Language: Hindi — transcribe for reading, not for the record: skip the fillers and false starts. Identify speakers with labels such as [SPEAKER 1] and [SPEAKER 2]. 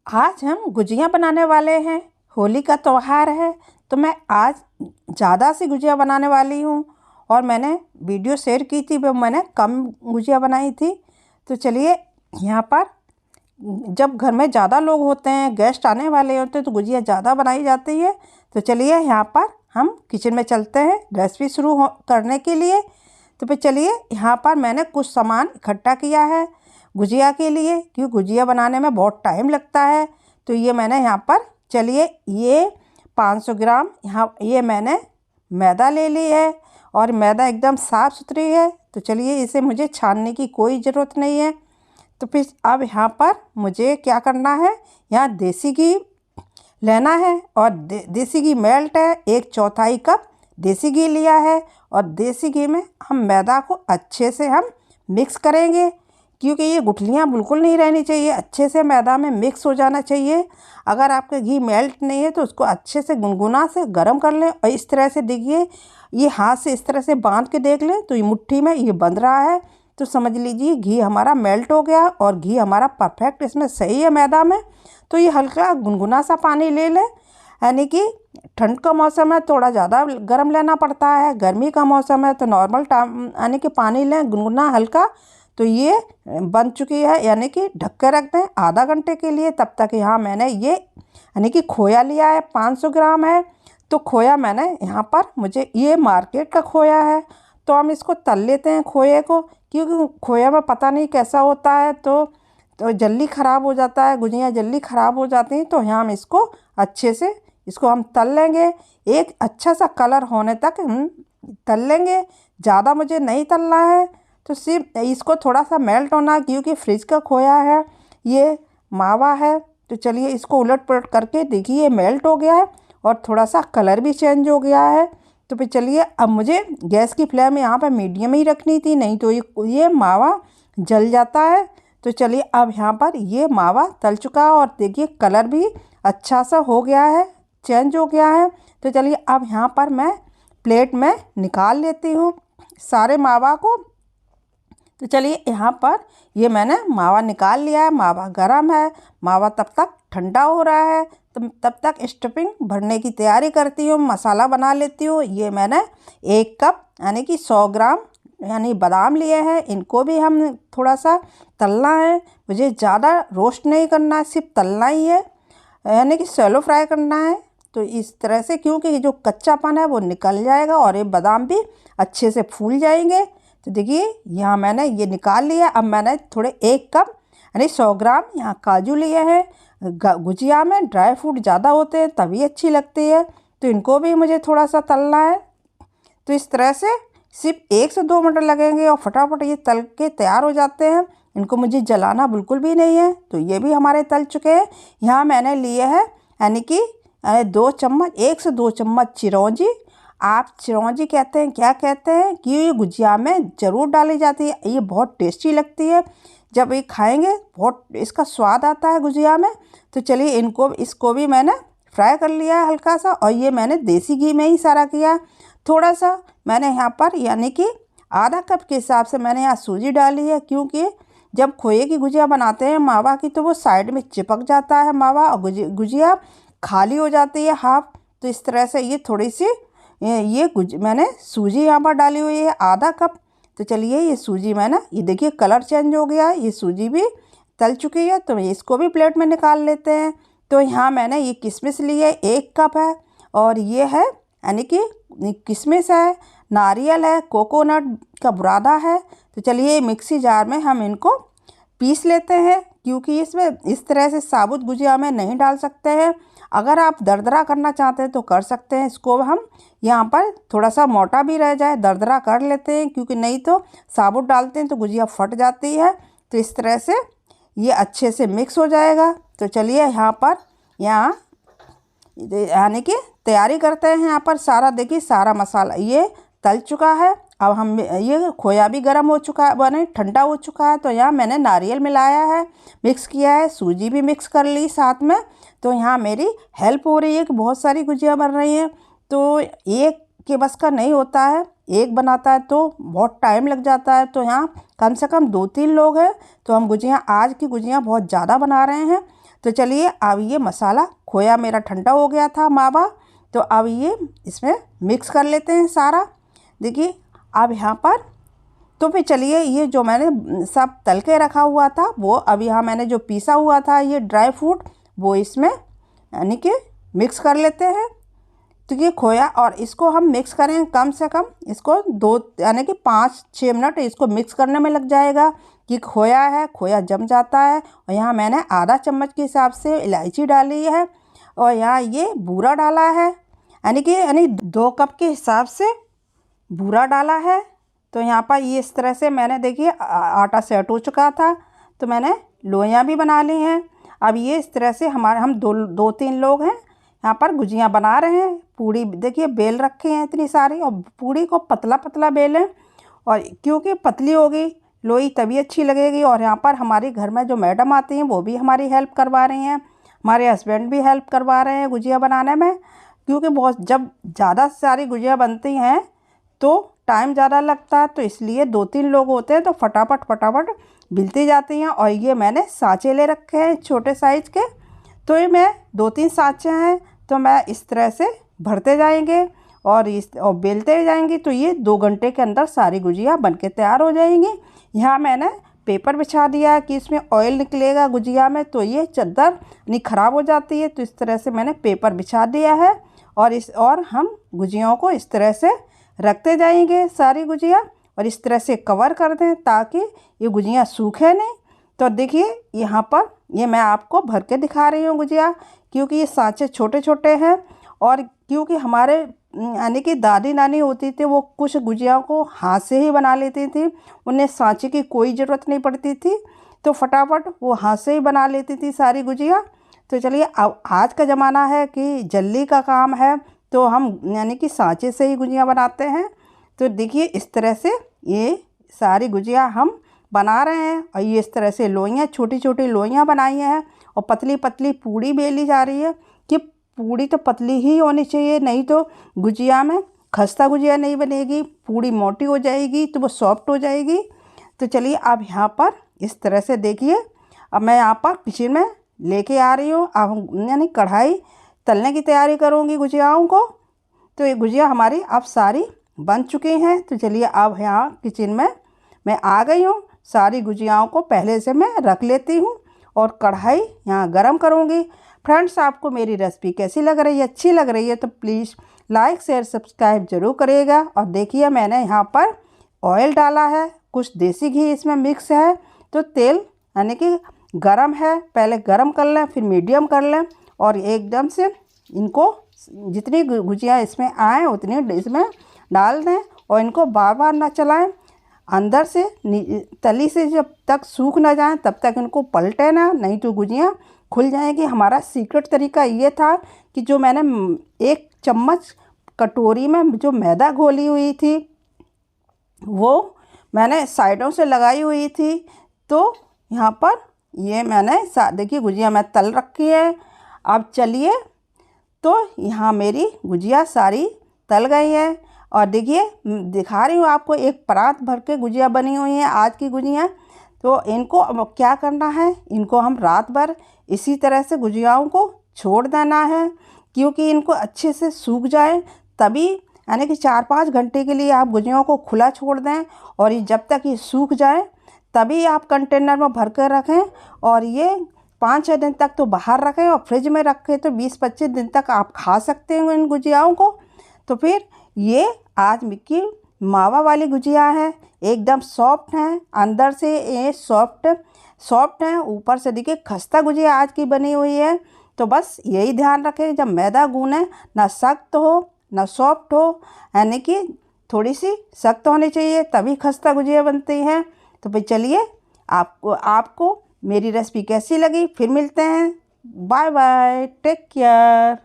[SPEAKER 1] आज हम गुजिया बनाने वाले हैं। होली का त्यौहार है तो मैं आज ज़्यादा सी गुजिया बनाने वाली हूँ। और मैंने वीडियो शेयर की थी, वो मैंने कम गुजिया बनाई थी। तो चलिए, यहाँ पर जब घर में ज़्यादा लोग होते हैं, गेस्ट आने वाले होते हैं, तो गुजिया ज़्यादा बनाई जाती है। तो चलिए, यहाँ पर हम किचन में चलते हैं रेसिपी शुरू करने के लिए। तो फिर चलिए, यहाँ पर मैंने कुछ सामान इकट्ठा किया है गुजिया के लिए, क्योंकि गुजिया बनाने में बहुत टाइम लगता है। तो ये मैंने यहाँ पर, चलिए, ये 500 ग्राम ये मैंने मैदा ले ली है। और मैदा एकदम साफ़ सुथरी है। तो चलिए, इसे मुझे छानने की कोई ज़रूरत नहीं है। तो फिर अब यहाँ पर मुझे क्या करना है, यहाँ देसी घी लेना है। और देसी घी मेल्ट है, 1/4 कप देसी घी लिया है। और देसी घी में हम मैदा को अच्छे से हम मिक्स करेंगे, क्योंकि ये गुठलियाँ बिल्कुल नहीं रहनी चाहिए, अच्छे से मैदा में मिक्स हो जाना चाहिए। अगर आपका घी मेल्ट नहीं है तो उसको अच्छे से गुनगुना से गर्म कर लें। और इस तरह से देखिए, ये हाथ से इस तरह से बांध के देख लें तो ये मुट्ठी में ये बंध रहा है, तो समझ लीजिए घी हमारा मेल्ट हो गया और घी हमारा परफेक्ट इसमें सही है मैदा में। तो ये हल्का गुनगुना सा पानी ले लें, यानी कि ठंड का मौसम है, थोड़ा ज़्यादा गर्म लेना पड़ता है। गर्मी का मौसम है तो नॉर्मल यानी कि पानी लें, गुनगुना हल्का। तो ये बन चुकी है, यानी कि ढक कर रख दें आधा घंटे के लिए। तब तक यहाँ मैंने ये यानी कि खोया लिया है, 500 ग्राम है। तो खोया मैंने यहाँ पर, मुझे ये मार्केट का खोया है। तो हम इसको तल लेते हैं खोए को, क्योंकि खोया में पता नहीं कैसा होता है, तो जल्दी ख़राब हो जाता है, गुजिया जल्दी ख़राब हो जाती हैं। तो यहाँ हम इसको अच्छे से इसको हम तल लेंगे, एक अच्छा सा कलर होने तक हम तल लेंगे। ज़्यादा मुझे नहीं तलना है, तो सिर्फ इसको थोड़ा सा मेल्ट होना, क्योंकि फ्रिज का खोया है, ये मावा है। तो चलिए, इसको उलट पलट करके देखिए, ये मेल्ट हो गया है और थोड़ा सा कलर भी चेंज हो गया है। तो फिर चलिए, अब मुझे गैस की फ्लेम यहाँ पर मीडियम ही रखनी थी, नहीं तो ये मावा जल जाता है। तो चलिए, अब यहाँ पर ये मावा तल चुका है और देखिए कलर भी अच्छा सा हो गया है, चेंज हो गया है। तो चलिए, अब यहाँ पर मैं प्लेट में निकाल लेती हूँ सारे मावा को। तो चलिए, यहाँ पर ये मैंने मावा निकाल लिया है। मावा गरम है, मावा तब तक ठंडा हो रहा है। तो तब तक स्टफिंग भरने की तैयारी करती हूँ, मसाला बना लेती हूँ। ये मैंने 1 कप यानी कि 100 ग्राम यानी बादाम लिए हैं, इनको भी हम थोड़ा सा तलना है। मुझे ज़्यादा रोस्ट नहीं करना है, सिर्फ तलना ही है, यानी कि शैलो फ्राई करना है। तो इस तरह से, क्योंकि जो कच्चापन है वो निकल जाएगा और ये बादाम भी अच्छे से फूल जाएंगे। तो देखिए, यहाँ मैंने ये निकाल लिया। अब मैंने थोड़े 1 कप यानी 100 ग्राम यहाँ काजू लिए हैं। गुजिया में ड्राई फ्रूट ज़्यादा होते हैं तभी अच्छी लगती है, तो इनको भी मुझे थोड़ा सा तलना है। तो इस तरह से सिर्फ 1 से 2 मिनट लगेंगे और फटाफट ये तल के तैयार हो जाते हैं। इनको मुझे जलाना बिल्कुल भी नहीं है। तो ये भी हमारे तल चुके हैं। यहाँ मैंने लिए है, यानी कि 2 चम्मच 1 से 2 चम्मच चिरौंजी। आप चिरौंजी कहते हैं, क्या कहते हैं, कि ये गुजिया में ज़रूर डाली जाती है। ये बहुत टेस्टी लगती है, जब ये खाएंगे बहुत इसका स्वाद आता है गुजिया में। तो चलिए, इसको भी मैंने फ्राई कर लिया है हल्का सा। और ये मैंने देसी घी में ही सारा किया। थोड़ा सा मैंने यहाँ पर, यानी कि आधा कप के हिसाब से मैंने यहाँ सूजी डाली है, क्योंकि जब खोए की गुजिया बनाते हैं मावा की, तो वो साइड में चिपक जाता है मावा और गुजिया खाली हो जाती है हाफ। तो इस तरह से ये थोड़ी सी मैंने सूजी यहाँ पर डाली हुई है, आधा कप। तो चलिए, ये सूजी मैंने, ये देखिए कलर चेंज हो गया है, ये सूजी भी तल चुकी है। तो इसको भी प्लेट में निकाल लेते हैं। तो यहाँ मैंने ये किशमिश ली है, 1 कप है। और ये है, यानी कि किशमिश है, नारियल है, कोकोनट का बुरादा है। तो चलिए, मिक्सी जार में हम इनको पीस लेते हैं, क्योंकि इसमें इस तरह से साबुत गुजिया में नहीं डाल सकते हैं। अगर आप दरदरा करना चाहते हैं तो कर सकते हैं। इसको हम यहाँ पर थोड़ा सा मोटा भी रह जाए दरदरा कर लेते हैं, क्योंकि नहीं तो साबुत डालते हैं तो गुजिया फट जाती है। तो इस तरह से ये अच्छे से मिक्स हो जाएगा। तो चलिए, यहाँ पर यानी कि तैयारी करते हैं। यहाँ पर सारा देखिए, सारा मसाला ये तल चुका है। अब हम ये खोया भी गर्म हो चुका है, बने ठंडा हो चुका है। तो यहाँ मैंने नारियल मिलाया है, मिक्स किया है, सूजी भी मिक्स कर ली साथ में। तो यहाँ मेरी हेल्प हो रही है कि बहुत सारी गुजिया बन रही हैं। तो एक के बस का नहीं होता है, एक बनाता है तो बहुत टाइम लग जाता है। तो यहाँ कम से कम 2-3 लोग हैं, तो हम गुजिया, आज की गुजिया बहुत ज़्यादा बना रहे हैं। तो चलिए अब ये मसाला खोया मेरा ठंडा हो गया था मावा, तो अब ये इसमें मिक्स कर लेते हैं सारा। देखिए अब यहाँ पर तो फिर चलिए ये जो मैंने सब तल के रखा हुआ था वो अब यहाँ मैंने जो पीसा हुआ था ये ड्राई फ्रूट वो इसमें यानी कि मिक्स कर लेते हैं। तो ये खोया और इसको हम मिक्स करें कम से कम इसको 2 यानी कि 5-6 मिनट इसको मिक्स करने में लग जाएगा कि खोया है, खोया जम जाता है। और यहाँ मैंने आधा चम्मच के हिसाब से इलायची डाली है और यहाँ ये बूरा डाला है, यानी 2 कप के हिसाब से बूरा डाला है। तो यहाँ पर ये इस तरह से मैंने देखिए आटा सेट हो चुका था, तो मैंने लोइयाँ भी बना ली हैं। अब ये इस तरह से हम 2-3 लोग हैं यहाँ पर गुजियाँ बना रहे हैं। पूड़ी देखिए बेल रखे हैं इतनी सारी, और पूड़ी को पतला पतला बेलें, और क्योंकि पतली होगी लोई तभी अच्छी लगेगी। और यहाँ पर हमारे घर में जो मैडम आती हैं वो भी हमारी हेल्प करवा रही हैं, हमारे हस्बैंड भी हेल्प करवा रहे हैं गुजिया बनाने में, क्योंकि जब ज़्यादा सारी गुजिया बनती हैं तो टाइम ज़्यादा लगता है, तो इसलिए 2-3 लोग होते हैं तो फटाफट बिलती जाती हैं। और ये मैंने सांचे ले रखे हैं छोटे साइज़ के, तो ये मैं 2-3 सांचे हैं, तो मैं इस तरह से भरते जाएंगे और बेलते जाएंगे, तो ये 2 घंटे के अंदर सारी गुजिया बनके तैयार हो जाएंगी। यहाँ मैंने पेपर बिछा दिया कि इसमें ऑयल निकलेगा गुजिया में, तो ये चद्दर नहीं ख़राब हो जाती है, तो इस तरह से मैंने पेपर बिछा दिया है। और हम गुजियों को इस तरह से रखते जाएंगे सारी गुजिया, और इस तरह से कवर कर दें ताकि ये गुजिया सूखे नहीं। तो देखिए यहाँ पर ये मैं आपको भर के दिखा रही हूँ गुजिया, क्योंकि ये सांचे छोटे छोटे हैं। और क्योंकि हमारे यानी कि दादी नानी होती थी वो कुछ गुजिया को हाथ से ही बना लेती थी, उन्हें सांचे की कोई ज़रूरत नहीं पड़ती थी, तो फटाफट वो हाथ से ही बना लेती थी सारी गुजिया। तो चलिए अब आज का ज़माना है कि जल्दी का काम है, तो हम यानी कि सांचे से ही गुजिया बनाते हैं। तो देखिए इस तरह से ये सारी गुजिया हम बना रहे हैं, और ये इस तरह से लोइयाँ छोटी छोटी लोइयाँ बनाई हैं, और पतली पतली पूड़ी बेली जा रही है कि पूड़ी तो पतली ही होनी चाहिए, नहीं तो गुजिया में खस्ता गुजिया नहीं बनेगी, पूड़ी मोटी हो जाएगी तो वो सॉफ्ट हो जाएगी। तो चलिए अब यहाँ पर इस तरह से देखिए, अब मैं यहाँ पर किचन में लेके आ रही हूँ। अब यानी कढ़ाई तलने की तैयारी करूँगी गुजियाओं को। तो ये गुजिया हमारी अब सारी बन चुकी हैं। तो चलिए अब यहाँ किचन में मैं आ गई हूँ, सारी गुजियाओं को पहले से मैं रख लेती हूँ और कढ़ाई यहाँ गरम करूँगी। फ्रेंड्स आपको मेरी रेसिपी कैसी लग रही है, अच्छी लग रही है तो प्लीज़ लाइक शेयर सब्सक्राइब ज़रूर करिएगा। और देखिए मैंने यहाँ पर ऑयल डाला है, कुछ देसी घी इसमें मिक्स है, तो तेल यानी कि गरम है, पहले गरम कर लें फिर मीडियम कर लें, और एकदम से इनको जितनी गुजिया इसमें आए उतनी इसमें डाल दें, और इनको बार बार ना चलाएं, अंदर से तली से जब तक सूख ना जाए तब तक इनको पलटे ना, नहीं तो गुजिया खुल जाएगी। हमारा सीक्रेट तरीका ये था कि जो मैंने 1 चम्मच कटोरी में जो मैदा घोली हुई थी वो मैंने साइडों से लगाई हुई थी, तो यहाँ पर ये मैंने देखिए गुजिया मैं तल रखी है। अब चलिए तो यहाँ मेरी गुजिया सारी तल गई है, और देखिए दिखा रही हूँ आपको, एक परात भर के गुजिया बनी हुई है आज की गुजिया। तो इनको अब क्या करना है, इनको हम रात भर इसी तरह से गुजियाओं को छोड़ देना है, क्योंकि इनको अच्छे से सूख जाए तभी, यानी कि 4-5 घंटे के लिए आप गुजियाओं को खुला छोड़ दें, और ये जब तक ये सूख जाए तभी आप कंटेनर में भर कर रखें, और ये 5-6 दिन तक तो बाहर रखें, और फ्रिज में रखें तो 20-25 दिन तक आप खा सकते हैं इन गुजियाओं को। तो फिर ये आज मिक्की मावा वाली गुजिया है, एकदम सॉफ्ट हैं, अंदर से ये सॉफ्ट हैं, ऊपर से देखिए खस्ता गुजिया आज की बनी हुई है। तो बस यही ध्यान रखें जब मैदा गूँने ना सख्त हो ना सॉफ्ट हो, यानी कि थोड़ी सी सख्त होनी चाहिए तभी खस्ता गुजिया बनती हैं। तो भाई चलिए आपको मेरी रेसिपी कैसी लगी, फिर मिलते हैं, बाय बाय, टेक केयर।